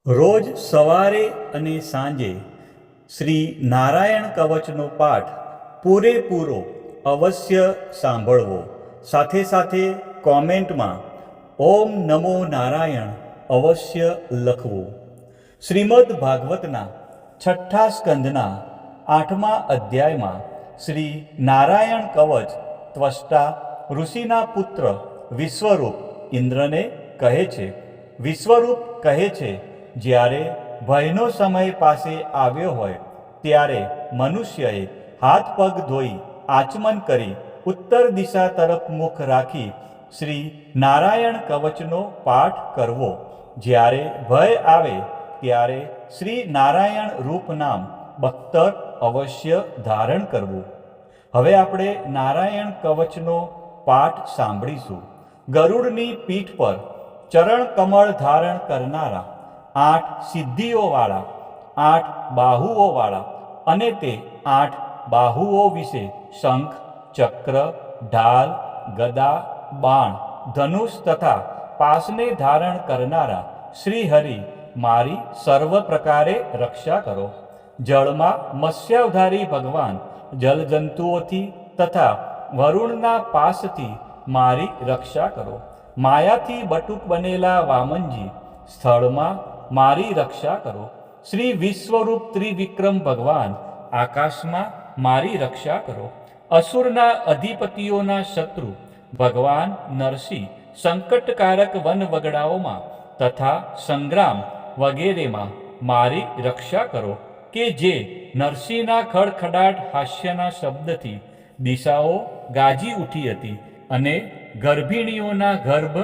રોજ સવારે અને સાંજે શ્રી નારાયણ કવચનો પાઠ પૂરેપૂરો અવશ્ય સાંભળવો. સાથે સાથે કોમેન્ટમાં ઓમ નમો નારાયણ અવશ્ય લખવું. શ્રીમદ ભાગવતના 6ઠ્ઠા સ્કંધના 8મા અધ્યાયમાં શ્રી નારાયણ કવચ ત્વષ્ટા ઋષિના પુત્ર વિશ્વરૂપ ઇન્દ્રને કહે છે. વિશ્વરૂપ કહે છે, જ્યારે ભયનો સમય પાસે આવ્યો હોય ત્યારે મનુષ્યએ હાથ પગ ધોઈ આચમન કરી ઉત્તર દિશા તરફ મુખ રાખી શ્રી નારાયણ કવચનો પાઠ કરવો. જ્યારે ભય આવે ત્યારે શ્રી નારાયણ રૂપ નામ બખ્તર અવશ્ય ધારણ કરવું. હવે આપણે નારાયણ કવચનો પાઠ સાંભળીશું. ગરુડની પીઠ પર ચરણ કમળ ધારણ કરનારા, 8 સિદ્ધિઓવાળા, 8 બાહુઓવાળા અને તે 8 બાહુઓ વિશે શંખ, ચક્ર, ઢાલ, ગદા, બાણ, ધનુષ તથા પાસને ધારણ કરનારા શ્રી હરિ મારી સર્વ પ્રકારે રક્ષા કરો. જળમાં મત્સ્યાવધારી ભગવાન જલજંતુઓથી તથા વરુણના પાસથી મારી રક્ષા કરો. માયાથી બટુક બનેલા વામનજી સ્થળમાં મારી રક્ષા કરો. શ્રી વિશ્વરૂપ ત્રિવિક્રમ ભગવાન આકાશમાં મારી રક્ષા કરો. અસુરના અધિપતિઓના શત્રુ ભગવાન નરસિંહ સંકટકારક વન વગડાઓમાં તથા સંગ્રામ વગેરેમાં મારી રક્ષા કરો કે જે નરસિંહના ખડખડાટ હાસ્યના શબ્દથી દિશાઓ ગાજી ઉઠી હતી અને ગર્ભિણીઓના ગર્ભ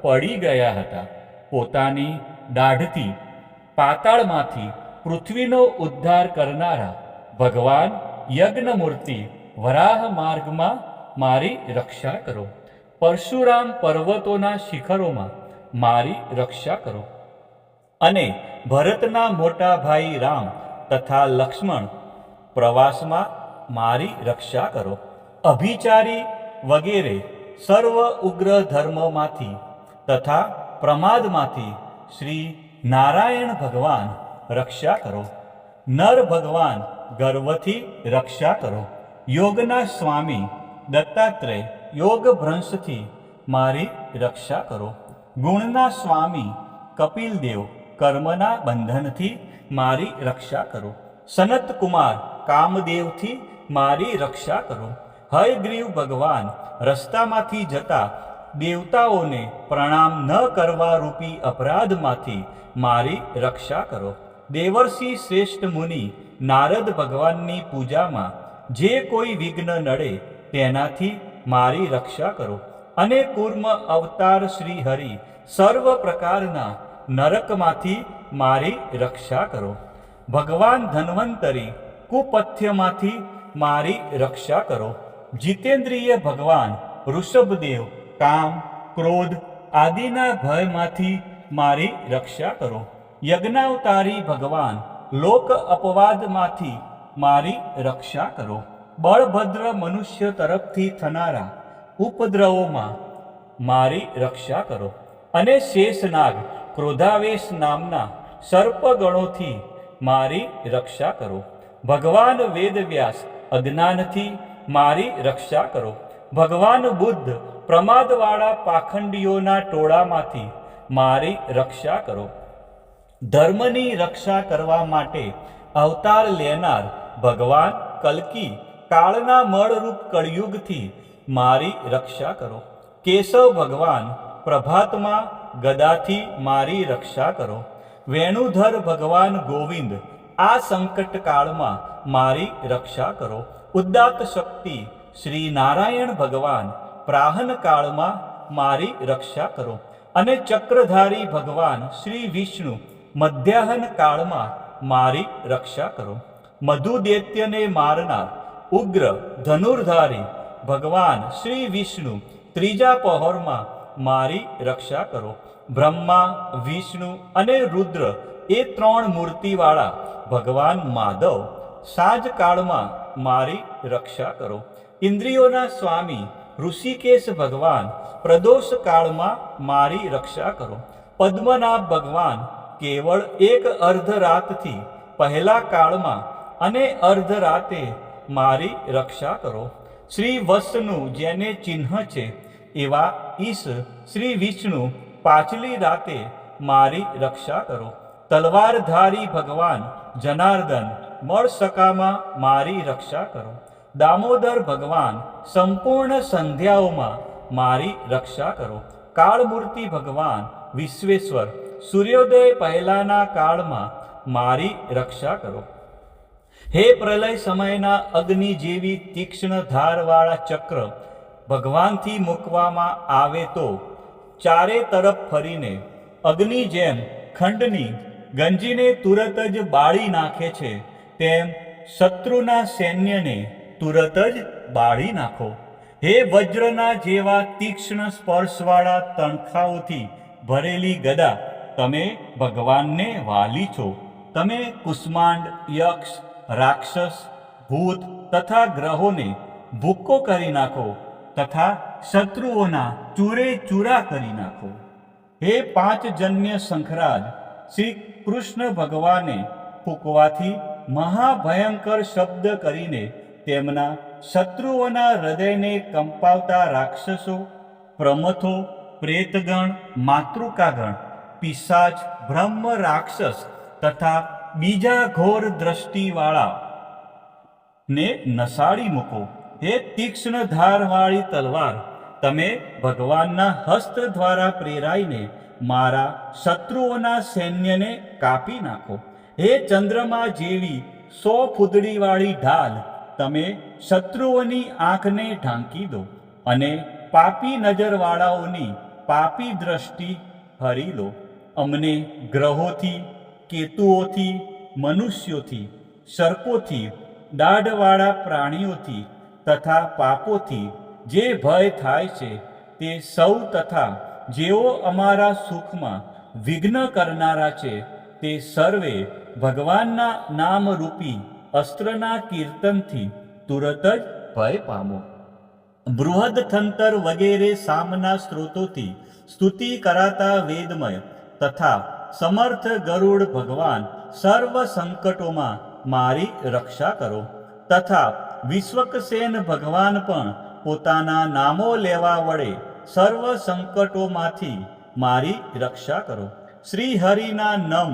પડી ગયા હતા. પોતાની દાઢથી પાતાળમાંથી પૃથ્વીનો ઉદ્ધાર કરનારા ભગવાન યજ્ઞમૂર્તિ વરાહ માર્ગમાં મારી રક્ષા કરો. પરશુરામ પર્વતોના શિખરોમાં મારી રક્ષા કરો અને ભરતના મોટા ભાઈ રામ તથા લક્ષ્મણ પ્રવાસમાં મારી રક્ષા કરો. અભિચારી વગેરે સર્વ ઉગ્ર ધર્મમાંથી તથા પ્રમાદમાંથી શ્રી નારાયણ ભગવાન રક્ષા કરો. નર ભગવાન ગર્વથી રક્ષા કરો. યોગના સ્વામી દત્તાત્રેય યોગ ભ્રંશથી મારી રક્ષા કરો. ગુણના સ્વામી કપિલદેવ કર્મના બંધનથી મારી રક્ષા કરો. સનત કુમાર કામદેવથી મારી રક્ષા કરો. હયગ્રીવ ભગવાન રસ્તામાંથી જતા દેવતાઓને પ્રણામ ન કરવા રૂપી અપરાધમાંથી મારી રક્ષા કરો. દેવર્ષિ શ્રેષ્ઠ મુનિ નારદ ભગવાનની પૂજામાં જે કોઈ વિઘ્ન નડે તેનાથી મારી રક્ષા કરો. અને કૂર્મ અવતાર શ્રી હરિ સર્વ પ્રકારના નરકમાંથી મારી રક્ષા કરો. ભગવાન ધન્વંતરી કુપથ્યમાંથી મારી રક્ષા કરો. જીતેન્દ્રિય ભગવાન ઋષભદેવ કામ, ક્રોધ આદિના ભયમાંથી મારી રક્ષા કરો. યજ્ઞાવતારી ભગવાન લોક અપવાદમાંથી મારી રક્ષા કરો. બળભદ્ર મનુષ્ય તરફથી થનારા ઉપદ્રવોમાં મારી રક્ષા કરો. અને શેષનાગ ક્રોધાવેશ નામના સર્પગણોથી મારી રક્ષા કરો. ભગવાન વેદવ્યાસ અજ્ઞાનથી મારી રક્ષા કરો. ભગવાન બુદ્ધ પ્રમાદવાળા પાખંડીઓના ટોળામાંથી મારી રક્ષા કરો. ધર્મની રક્ષા કરવા માટે અવતાર લેનાર ભગવાન કલ્કી કાળના મળરૂપ કળયુગથી મારી રક્ષા કરો. કેશવ ભગવાન પ્રભાતમાં ગદાથી મારી રક્ષા કરો. વેણુધર ભગવાન ગોવિંદ આ સંકટ કાળમાં મારી રક્ષા કરો. ઉદ્દાત શક્તિ શ્રી નારાયણ ભગવાન પ્રાહન કાળમાં મારી રક્ષા કરો. અને ચક્રધારી ભગવાન શ્રી વિષ્ણુ મધ્યાહન કાળમાં મારી રક્ષા કરો. મધુદૈત્યને મારનાર ઉગ્ર ધનુર્ધારી ભગવાન શ્રી વિષ્ણુ ત્રીજા પહોરમાં મારી રક્ષા કરો. બ્રહ્મા, વિષ્ણુ અને રુદ્ર એ 3 મૂર્તિવાળા ભગવાન માધવ સાંજ કાળમાં મારી રક્ષા કરો. ઇન્દ્રિયોના સ્વામી ઋષિકેશ ભગવાન પ્રદોષ કાળમાં મારી રક્ષા કરો. પદ્મનાભ ભગવાન કેવળ એક અર્ધરાતથી પહેલા કાળમાં અને અર્ધરાતે મારી રક્ષા કરો. શ્રી વત્સનું જેને ચિહ્ન છે એવા ઈશ શ્રી વિષ્ણુ પાછલી રાતે મારી રક્ષા કરો. તલવારધારી ભગવાન જનાર્દન મળસકામાં મારી રક્ષા કરો. દામોદર ભગવાન સંપૂર્ણ સંધ્યાઓમાં મારી રક્ષા કરો. કાળમૂર્તિ ભગવાન વિશ્વેશ્વર સૂર્યોદય પહેલાના કાળમાં મારી રક્ષા કરો. હે પ્રલય સમયના અગ્નિ જેવી તીક્ષ્ણ ધારવાળા ચક્ર ભગવાનથી મૂકવામાં આવે તો ચારે તરફ ફરીને અગ્નિ જેમ ખંડની ગંજીને તુરત જ બાળી નાખે છે, તેમ શત્રુના સૈન્યને તુરત જ બાળી નાખો. હે વજ્રના જેવા તીક્ષ્ણ સ્પર્શવાળા તણખાઓથી ભરેલી ગદા, તમે ભગવાનને વાલી છો. તમે કુષ્માંડ, યક્ષ, રાક્ષસ, ભૂત તથા ગ્રહોને ભૂક્કો કરી નાખો તથા શત્રુઓના ચૂરે ચૂરા કરી નાખો. હે પાંચજન્ય શંખરાજ, શ્રી કૃષ્ણ ભગવાને ફૂંકવાથી મહાભયંકર શબ્દ કરીને તેમના શત્રુઓના હૃદયને કંપાવતા રાક્ષસો, પ્રમથો, પ્રેતગણ, માતૃકાગણ, પિશાચ, બ્રહ્મ રાક્ષસ તથા બીજા ઘોર દ્રષ્ટિવાળા ને નસાડી મૂકો. હે તીક્ષ્ણ ધારવાળી તલવાર, તમે ભગવાનના હસ્ત દ્વારા પ્રેરાઈને મારા શત્રુઓના સૈન્યને કાપી નાખો. હે ચંદ્રમા જેવી 100 ફૂદડીવાળી ઢાલ, તમે શત્રુઓની આંખને ઢાંકી દો અને પાપી નજરવાળાઓની પાપી દ્રષ્ટિ હરી લો. અમને ગ્રહોથી, કેતુઓથી, મનુષ્યોથી, સર્પોથી, દાઢવાળા પ્રાણીઓથી તથા પાપોથી જે ભય થાય છે તે સૌ તથા જેઓ અમારા સુખમાં વિઘ્ન કરનારા છે તે સર્વે ભગવાનના નામરૂપી અસ્ત્રના કીર્તનથી તુરત જ ભય પામો. બૃહદથંતર વગેરે સામના સ્ત્રોતોથી સ્તુતિ કરાતા વેદમય તથા સમર્થ ગરુડ ભગવાન સર્વ સંકટોમાં મારી રક્ષા કરો. તથા વિશ્વકસેન ભગવાન પણ પોતાના નામો લેવા વડે સર્વ સંકટોમાંથી મારી રક્ષા કરો. શ્રી હરિના નમ,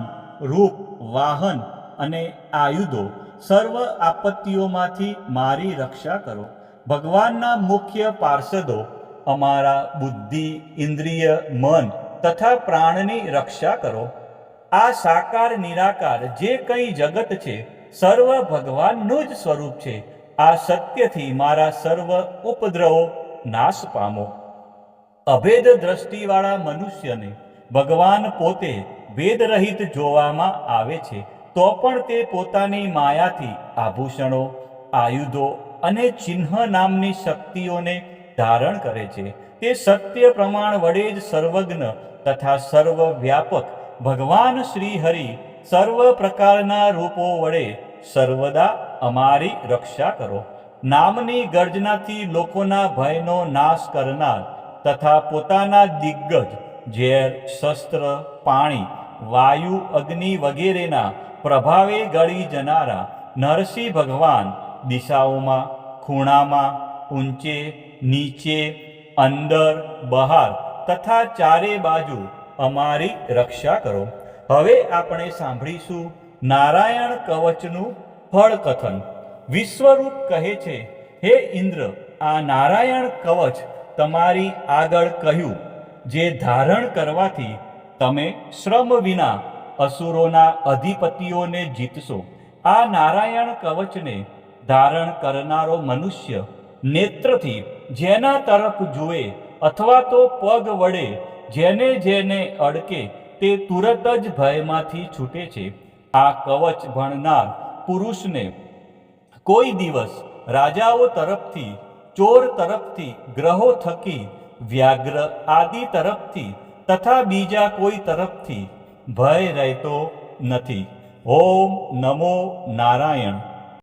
રૂપ, વાહન અને આયુધો સર્વ આપત્તિઓમાંથી મારી રક્ષા કરો. ભગવાનના મુખ્ય પાર્ષદો અમારા બુદ્ધિ, ઇન્દ્રિય, મન તથા પ્રાણની રક્ષા કરો. આ સાકાર નિરાકાર જે કંઈ જગત છે સર્વ ભગવાનનું જ સ્વરૂપ છે. આ સત્યથી મારા સર્વ ઉપદ્રવો નાશ પામો. અભેદ દ્રષ્ટિવાળા મનુષ્યને ભગવાન પોતે ભેદરહિત જોવામાં આવે છે, તો પણ તે પોતાની માયાથી આભૂષણો, આયુધો અને ચિહ્ન નામની શક્તિઓને ધારણ કરે છે. તે સત્ય પ્રમાણ વડે જ સર્વજ્ઞ તથા સર્વવ્યાપક ભગવાન શ્રી હરિ સર્વ પ્રકારના રૂપો વડે સર્વદા અમારી રક્ષા કરો. નામની ગર્જનાથી લોકોના ભયનો નાશ કરનાર તથા પોતાના દિગ્ગજ ઝેર, શસ્ત્ર, પાણી, વાયુ, અગ્નિ વગેરેના પ્રભાવે ગળી જનારા નરસિંહ ભગવાન દિશાઓમાં, ખૂણામાં, ઊંચે, નીચે, અંદર, બહાર તથા ચારે બાજુ અમારી રક્ષા કરો. હવે આપણે સાંભળીશું નારાયણ કવચનું ફળકથન. વિશ્વરૂપ કહે છે, હે ઇન્દ્ર, આ નારાયણ કવચ તમારી આગળ કહ્યું, જે ધારણ કરવાથી તમે શ્રમ વિના અસુરોના અધિપતિઓને જીતશો. આ નારાયણ કવચને ધારણ કરનારો મનુષ્ય નેત્રથી જેના તરફ જુએ અથવા તો પગ વડે જેને જેને અડકે તે તુરત જ ભયમાંથી છૂટે છે. આ કવચ ભણનાર પુરુષને કોઈ દિવસ રાજાઓ તરફથી, ચોર તરફથી, ગ્રહો થકી, વ્યાઘ્ર આદિ તરફથી તથા બીજા કોઈ તરફથી ભય રહેતો નથી. ઓમ નમો નારાયણ.